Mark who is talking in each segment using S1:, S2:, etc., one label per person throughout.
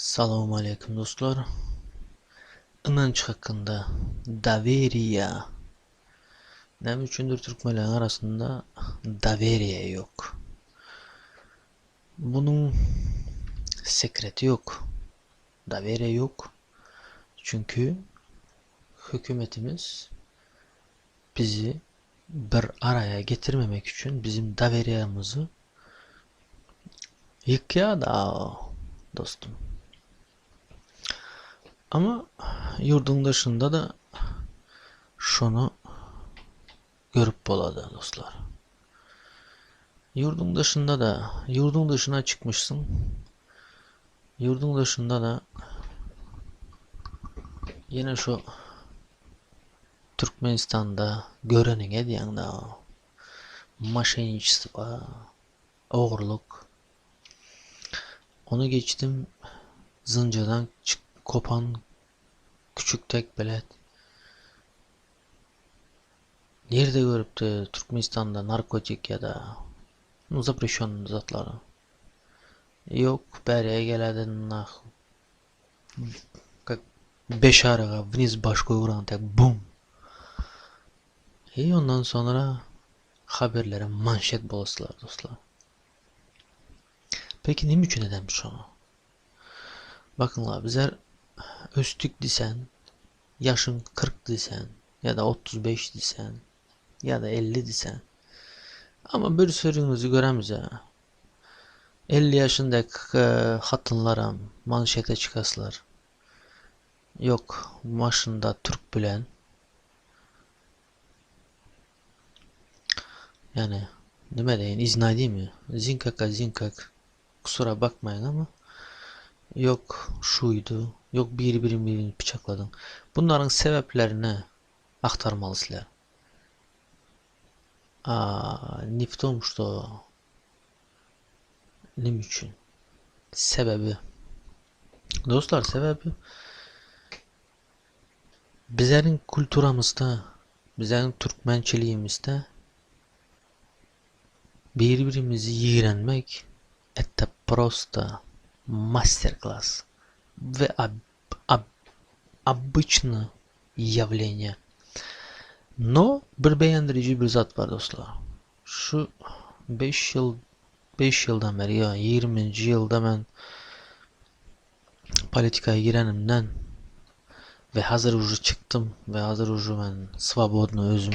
S1: Selamun aleyküm dostlar. İnanç hakkında daveriya. Ne üçündür Türkmenlerin arasında daveriya yok. Bunun sekreti yok. Daveriya yok. Çünkü hükümetimiz bizi bir araya getirmemek için bizim daveriyamızı yıkıyor da dostum. Ama yurdun dışında da şunu görüp boladı dostlar. Yurdun dışına çıkmışsın. Yurdun dışında da yine şu Türkmenistan'da görenin diyen da maşençisi var, oğurluk. Onu geçtim, zıncadan kopan küçük tek belet. Nerede görüp de Türkmenistan'da narkotik ya da запрещенный zatları. Yok, beriye geledin nah. Как beşarıga vniz baş koyuran tek bum. Ondan sonra haberlere manşet bolasılar dostlar. Peki ne için edemiş onu? Bakınlar bizler öztük desen, yaşın 40 desen ya da 35 desen ya da 50 desen. Ama bir sürünüzü göremiz ya. 50 yaşındaki hatınlara manşete çıkasılar. Yok başında Türk bilen. Yani ne deyin izna değil mi? Zinkak kusura bakmayın ama yok şuydu, yok birbirini bıçakladın. Bunların sebeplerini aktarmalısılar. Nifte olmuştu o. Ne için? Sebebi. Dostlar sebebi bizlerin kültürümüzde, bizlerin Türkmençiliğimizde birbirimizi yiğrenmek это просто мастер-класс ve обычное явление. No bir beğendirici bir zat var dostlar. Şu 5 yıldan beri ya 20. yılda ben politikaya girenimden ve hazır ucu çıktım ve hazır ucu ben svobodno özüm.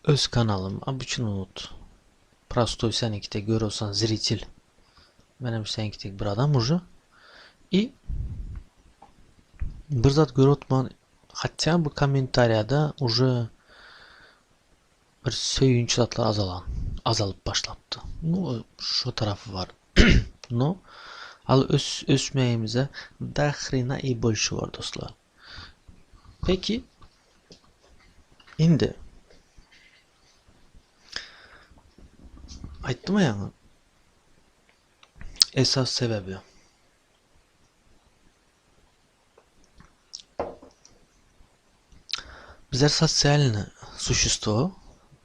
S1: Öz kanalım обычный unut. Простой senikte görürsen zritil. Benim senikte bir adam ucu. И bir zat görütman hatta bu komentariyada уже bir söyünç zatlar azalıp başlattı. No, şu tarafı var. No, al ösmeyimize dahrina iyi bolşu var dostlar. Peki, indi. Ayttım yani. Esas sebebi. Bizler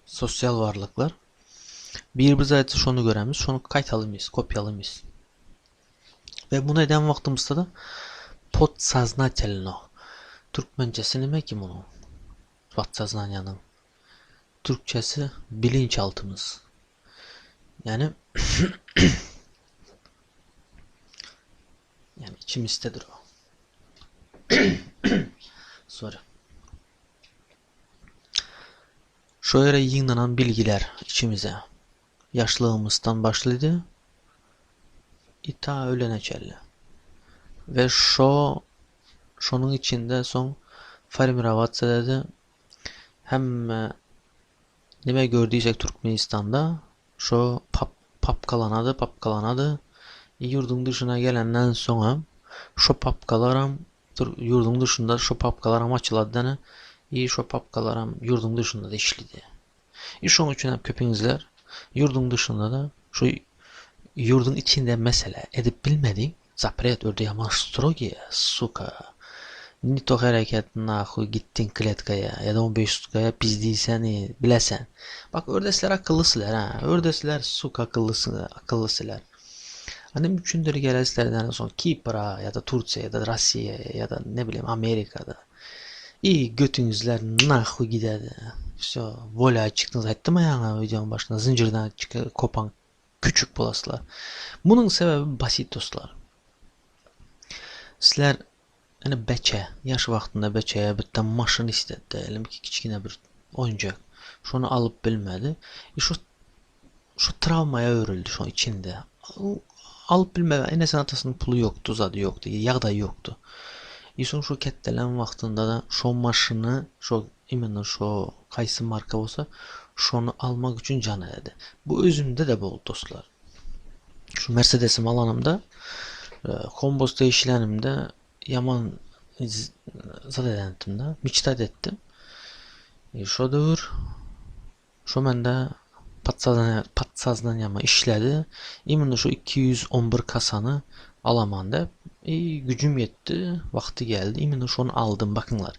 S1: sosyal varlıklar. Birbirimize ait şunu göremiz, şunu kaytalımız, kopyalımız. Ve bunu eden vaktimizde de подсознательно. Türkmencesi ne ki bunu? Подсознанияның. Türkçesi bilinçaltımız. Yani yani içimizdedir o. Sorry. Şöyle yığınlanan bilgiler içimize. Yaşlığımızdan başladı. Ta ölene çelle. Ve şunun içinde son Farmiravatsa dedi hem nime gördüysek Türkmenistan'da şu papkalanadı. Yurdun dışına gelenden sonra şu papkalaram yurdun dışında şu papkalaram açıladı şu papkalaram yurdun dışında da işledi. Onun için hep köpeğinizler yurdun dışında da şu yurdun içinde mesele edip bilmediğin запрет ördeğe mastrogi suka Nito hareket nahu gittin kletkaya ya da 15 sutkaya pizdiysen bilesen. Bak ördesler akıllısılar ha. Ördesler suk akıllısılar. Hani üçündür geleslerden son Kipr'a ya da Turkiye ya da Rusya ya da ne bileyim Amerika'da. İyi götünüzler nahu giderdi. İşte volaya çıktınız ettim ayağına videonun başında zincirden kopan küçük bulasılar. Bunun sebebi basit dostlar. Sizler hani beçe, yaş vaxtında beçeye bir maşın istedi. Diyelim ki kiçkine bir oyuncak. Şunu alıp bilmedi. Şu travmaya örüldü şu içinde. Alıp bilmedi. Enes'in atasının pulu yoktu, zadı yoktu, yağ da yoktu. İson şu kettelən vaxtında da şu maşını, şu iminən şu qaysı marka olsa, şunu almaq üçün can elədi. Bu özümdə də oldu dostlar. Şu Mercedes'imi alanımda, kombosda işlənimdə yaman zad edəndim də, miçtad etdim. Şu dövür, şu məndə patsazdan yama işlədi. İminən şu 211 kasanı alamanda gücüm yetti. Vakti geldi. İmin onu aldım. Bakınlar.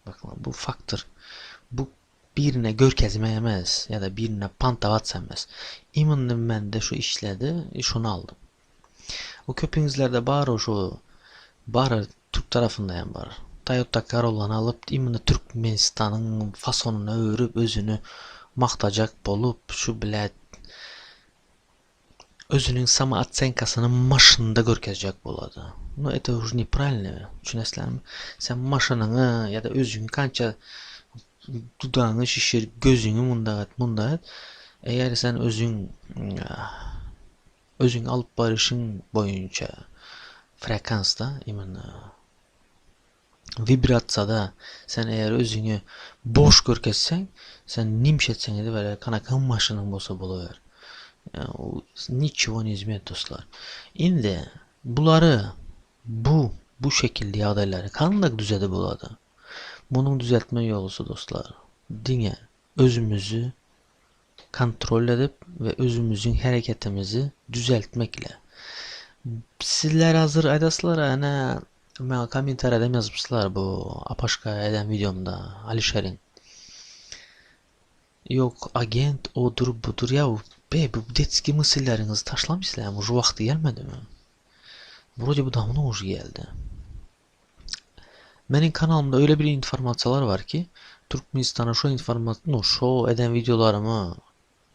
S1: Bakınlar bu faktör. Bu birine görkezime yemez. Ya da birine pantavat senmez. İmin ben de şu işledi. Şunu aldım. O köpünüzlerde bari şu bari Türk tarafından var. Toyota Corolla'nı alıp İmin Türkmenistan'ın fasonunu örüp özünü maktacak bolup şu bilet özünün sama atsenkasını maşında görkezecek boladı. No это уже неправильно. Düşünesizlermi? Sen maşınını ya da özün kança dudağını şişir, gözünü munda et. Eğer sen özün alıp barışın boyunca frekansta iman vibratsada sen eğer özünü boş görkezsen sen nimşetsen de böyle kanakan maşının bolsa buluver. Yani o nичего не изменит dostlar. Şimdi bunları bu şekilde adayları kandak düzede buladı. Bunun düzeltme yolusu dostlar. Dine özümüzü kontrol edip ve özümüzün hareketimizi düzeltmekle. Sizler hazır aydasılar ana ben komentarda yazmışlar bu apaşka eden videomda Alişer'in. Yok agent odur budur ya be bu detski mısırlarınızı taşlamışlar mı? Şu vakti gelmedi mi? Vроде bu damına ucu geldi. Benim kanalımda öyle bir informasyonlar var ki Türkmenistan'a şu informasyonu şu eden videolarımı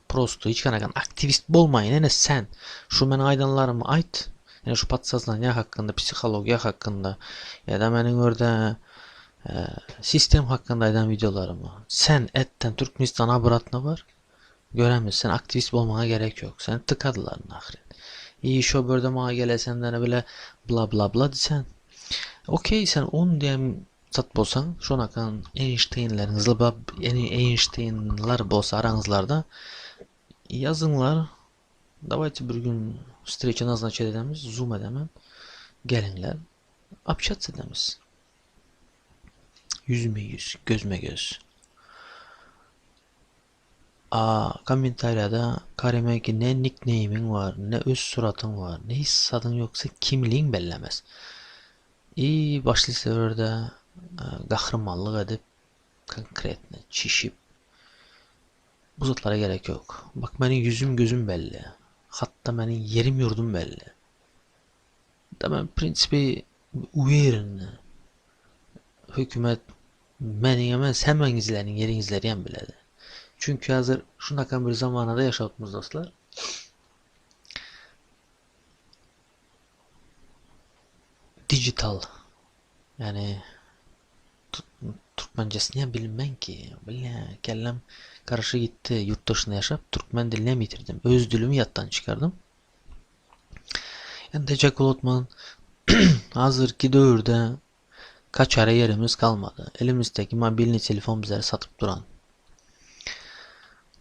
S1: prosto hiç kanakan aktivist olmayın ene sen şu men aydanlarımı ait yani şu patsazlanya hakkında psikolojiya hakkında ya da benim orada sistem hakkında eden videolarımı sen etten Türkmenistan'a bıratma var göremiz sen aktivist olmana gerek yok sen tıkadılar nahret iyi şu böyle bana gele senden böyle bla bla bla desen okey sen 10 diyen sat bolsan şuna kan Einstein'larınızla Einstein'lar bolsa aranızlarda yazınlar. Давайте bir gün встреча назначить edemiz, zoom edemem. Gelinler. Общаться edemiz. Yüzme yüz, gözme göz. Komentariyada kareme ki ne nickname'in var, ne öz suratın var, ne hissadın yoksa kimliğin bellemez. İyi başlı severde kahramanlık edip konkretne, çişip uzatlara gerek yok. Bak benim yüzüm gözüm belli. Hatta benim yerim yurdum belli. Tamam prensibi uyerin. Hükümet menin emez hemenizlerin yerinizleri yan biledi. Çünkü hazır şunakan bir zamanada yaşatmız dostlar. Dijital yani Türkmencesini bilmem ki. Bile kellem karşı gitti yurt dışında yaşap Türkmen diline bitirdim. Öz dilimi yattan çıkardım. Yani Jack Lotman hazırki dövrde kaç ara yerimiz kalmadı. Elimizdeki mobilni telefon bizlere satıp duran.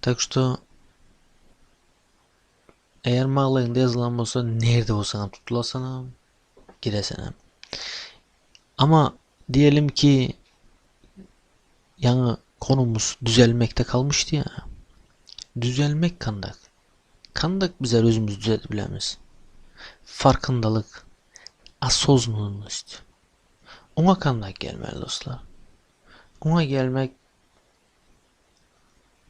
S1: Так что eğer mağlayında yazılan olsa nerede olsan tutulasana gidesene. Ama diyelim ki yani konumuz düzelmekte kalmıştı ya. Düzelmek kandak. Kandak bizler özümüz düzeltebiliriz. Farkındalık, осознанность. Ona kandak gelmeli dostlar. Ona gelmek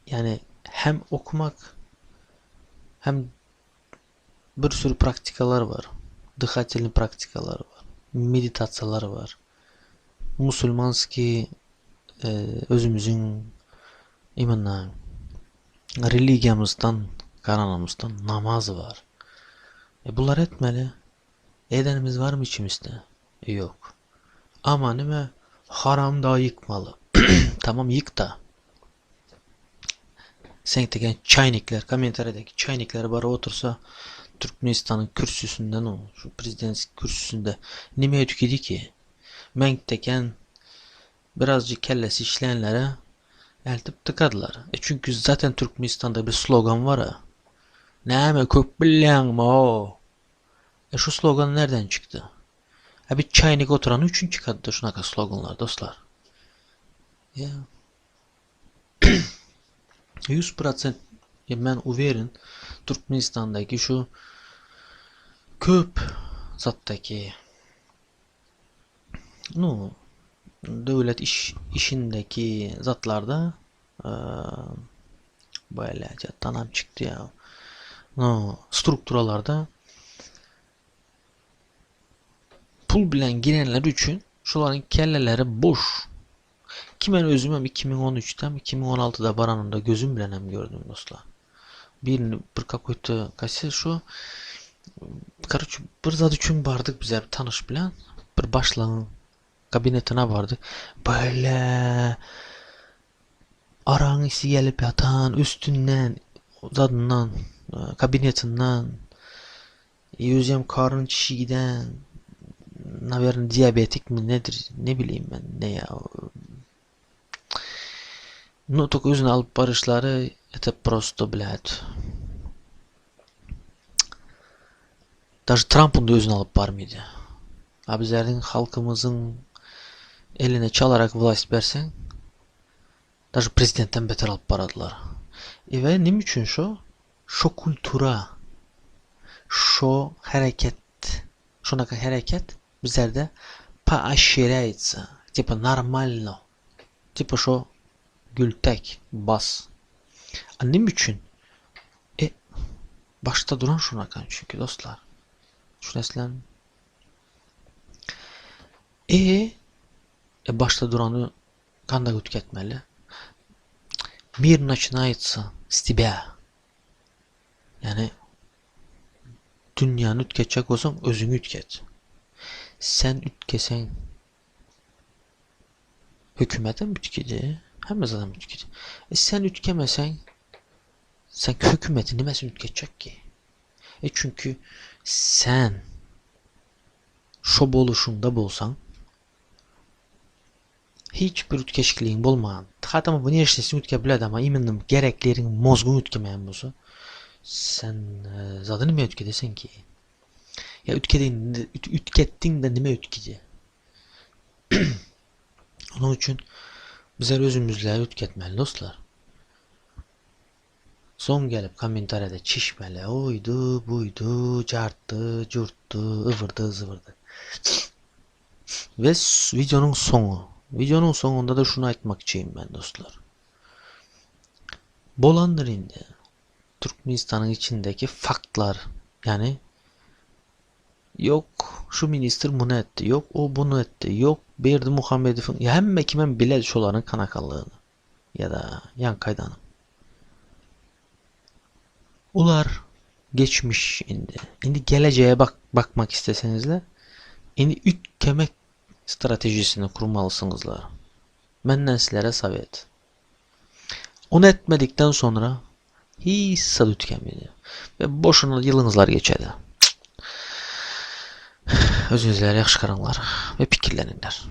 S1: yani hem okumak hem bir sürü praktikalar var. Dıhatelli praktikalar var. Meditatsiyalar var. Musulmanski özümüzün imanla religiyamızdan, karanamızdan namazı var. Bunlar etmeli. Edenimiz var mı içimizde? Yok. Ama nime? Haram da yıkmalı. Tamam yık da. Sen teken çaynikler, komentarideki çaynikler bara otursa Türkmenistan'ın kürsüsünden o, şu prezident kürsüsünde nime tükedi ki? Men teken birazcık kellesi işleyenlere eltip tıkadılar. Çünkü zaten Türkmenistan'da bir slogan var ha. Näme köp bilýänmi o? Şu slogan nereden çıktı? Bir çaynik oturan üçün çıkardı şunaka sloganlar dostlar. Ya 100% ben uverin Türkmenistan'daki şu köp zattaki no devlet işindeki zatlarda böyle tanam çıktı ya. No strukturalarda pul bilen girenler üçün şuların kelleleri boş. Kimen özümem 2013'ten 2016'da baranımda gözüm bilenem gördüm dostlar. Bir kakoytu kaçı şu karıç bir zat üçün bardık bize bir tanış bilen bir başlığın kabinetine vardı. Böyle arağın isi gelip yatan üstünden zadından kabinetinden yüzem karın çişi giden naverin diyabetik mi nedir ne bileyim ben ne ya nutuk özüne alıp barışları это просто блядь. Даже Trump'un da özüne alıp barmıydı. Bizlerin halkımızın eline çalarak vlast versen даже prezidentten beter alıp baradılar. Ve nim için şu? Şu kultura, şu hareket, şunaka hareket bizlerde поощряется. Типа нормально. Типа şu gültek, bas. Nim için? Başta duran şunakan çünkü dostlar. Şu neslen başta duranı kanda tüketmeli. Мир начинается с тебя. Yani dünyanı tüketecek olsan özünü tüket. Sen ütkesen hükümete mi tükedi? Hem zaten mi tükedi? Sen ütkemesen sen hükümeti nimesini tüketecek ki? Çünkü sen şob oluşunda bolsan hiçbir ütkeşikliğin bolmagan. Hatta bu neşesini ütkebiledi ama imindim gereklerin mozgunu ütkemeyen bolsa sen zaten nime ütkedesen ki? Ya ütkettin de nime ütkedi? Onun için bizler özümüzle ütketmeli dostlar. Son gelip komentarede çişmeli, oydu, buydu, carttı, curttu, ıvırdı, zıvırdı. Ve videonun sonu. Videonun sonunda da şunu aytmakçıyım ben dostlar. Bolandır indi. Türkmenistan'ın içindeki faktlar. Yani yok şu minister bunu etti, yok o bunu etti, yok Berdi Muhammedov'un ya hemme kimen bile şoların kanakallığını ya da yan kaydanı. Ular geçmiş indi. Indi geleceğe bakmak istesenizle indi ütkemek stratejisini kurmalısınızlar. Menden sizlere savet. Onu etmedikten sonra hiç sad ütkemedi. Ve boşuna yılınızlar geçedi. Özünüzleri yaxşı qaranglar ve pikirleningler.